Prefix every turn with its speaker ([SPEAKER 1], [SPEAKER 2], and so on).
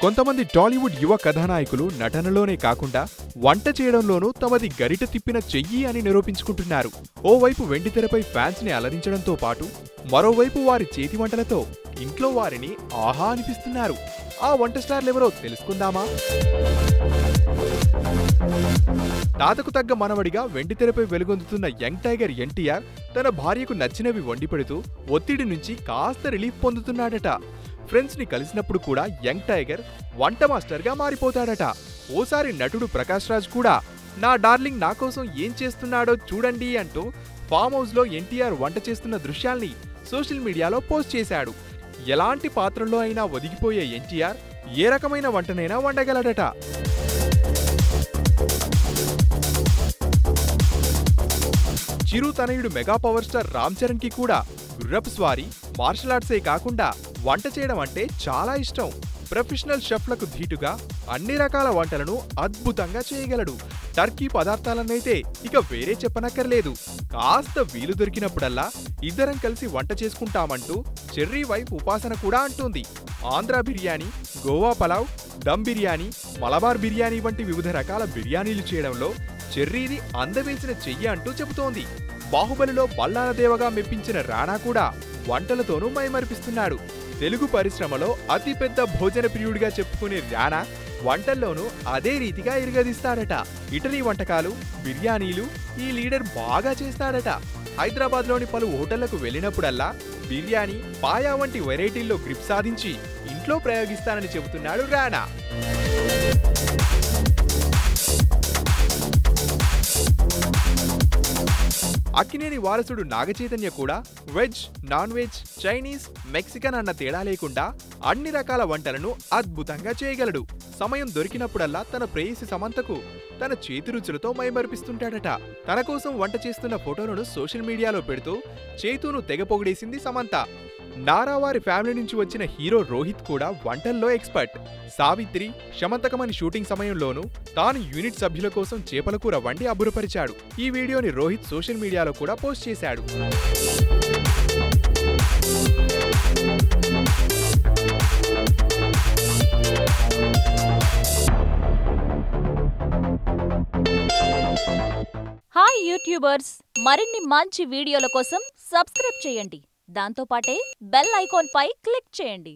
[SPEAKER 1] కొంతమంది టాలీవుడ్ యువ కథానాయకులు నటనలోనే కాకుండా వంట చేయడంలోనూ తమది గరిట తిప్పిన చెయ్యి అని నిరూపించుకుంటున్నారు. ఓవైపు వెండితెరపై ఫ్యాన్స్ ని అలరించడంతో పాటు మరోవైపు వారి చేతి వంటలతో ఇంట్లో వారిని ఆహా అనిపిస్తున్నారు. ఆ వంట స్టార్లెవరో తెలుసుకుందామా? తాతకు తగ్గ మనవడిగా వెండితెరపై వెలుగొందుతున్న యంగ్ టైగర్ ఎన్టీఆర్ తన భార్యకు నచ్చినవి వండి పెడుతూ ఒత్తిడి నుంచి కాస్త రిలీఫ్ పొందుతున్నాడట. ఫ్రెండ్స్ ని కలిసినప్పుడు కూడా యంగ్ టైగర్ వంట మాస్టర్ గా మారిపోతాడట. ఓసారి నటుడు ప్రకాష్ రాజ్ కూడా నా డార్లింగ్ నా కోసం ఏం చేస్తున్నాడో చూడండి అంటూ ఫామ్ హౌస్ లో ఎన్టీఆర్ వంట చేస్తున్న దృశ్యాల్ని సోషల్ మీడియాలో పోస్ట్ చేశాడు. ఎలాంటి పాత్రల్లో అయినా ఒదిగిపోయే ఎన్టీఆర్ ఏ రకమైన వంటనైనా వండగలడట. చిరు తనయుడు mega power star Ram Charan కి కూడా గుర్రపు స్వారీ, మార్షల్ ఆర్ట్సే కాకుండా వంట చేయడం అంటే చాలా ఇష్టం. ప్రొఫెషనల్ షెఫ్లకు ధీటుగా అన్ని రకాల వంటలను అద్భుతంగా చేయగలడు. టర్కీ పదార్థాలనైతే ఇక వేరే చెప్పనక్కర్లేదు. కాస్త వీలు దొరికినప్పుడల్లా ఇద్దరం కలిసి వంట చేసుకుంటామంటూ చెర్రీ వైఫ్ ఉపాసన కూడా అంటుంది. ఆంధ్ర బిర్యానీ, గోవా పలావ్, దమ్ బిర్యానీ, మలబార్ బిర్యానీ వంటి వివిధ రకాల బిర్యానీలు చేయడంలో చెర్రీది అందవేసిన చెయ్యి అంటూ చెబుతోంది. బాహుబలిలో బల్లాలదేవగా మెప్పించిన రాణా కూడా వంటలతోనూ మైమరిపిస్తున్నాడు. తెలుగు పరిశ్రమలో అతిపెద్ద భోజన ప్రియుడిగా చెప్పుకునే రాణా వంటల్లోనూ అదే రీతిగా ఇరగదీస్తాడట. ఇటలీ వంటకాలు, బిర్యానీలు ఈ లీడర్ బాగా చేస్తాడట. హైదరాబాద్లోని పలు హోటళ్లకు వెళ్ళినప్పుడల్లా బిర్యానీ, పాయా వంటి వెరైటీల్లో గ్రిప్ సాధించి ఇంట్లో ప్రయోగిస్తానని చెబుతున్నాడు రాణా. అక్కినేని వారసుడు నాగచైతన్య కూడా veg, non veg, Chinese, Mexican అన్న తేడా లేకుండా అన్ని రకాల వంటలను అద్భుతంగా చేయగలడు. సమయం దొరికినప్పుడల్లా తన ప్రేయసి సమంతకు తన చేతి రుచులతో మైమరిపిస్తుంటాడట. తన కోసం వంట చేస్తున్న ఫోటోలను సోషల్ మీడియాలో పెడుతూ చేతును తెగ పొగిడేసింది సమంత. నారావారి ఫ్యామిలీ నుంచి వచ్చిన హీరో రోహిత్ కూడా వంటల్లో ఎక్స్పర్ట్. సావిత్రి, శమంతకమని షూటింగ్ సమయంలోనూ తాను యూనిట్ సభ్యుల కోసం చేపల కూర వండి అబ్బురపరిచాడు. ఈ వీడియోని రోహిత్ సోషల్ మీడియాలో కూడా పోస్ట్ చేశాడు.
[SPEAKER 2] హాయ్ యూట్యూబర్స్, మరిన్ని మంచి వీడియోల కోసం సబ్స్క్రైబ్ చేయండి. దాంతోపాటే బెల్ ఐకాన్ పై క్లిక్ చేయండి.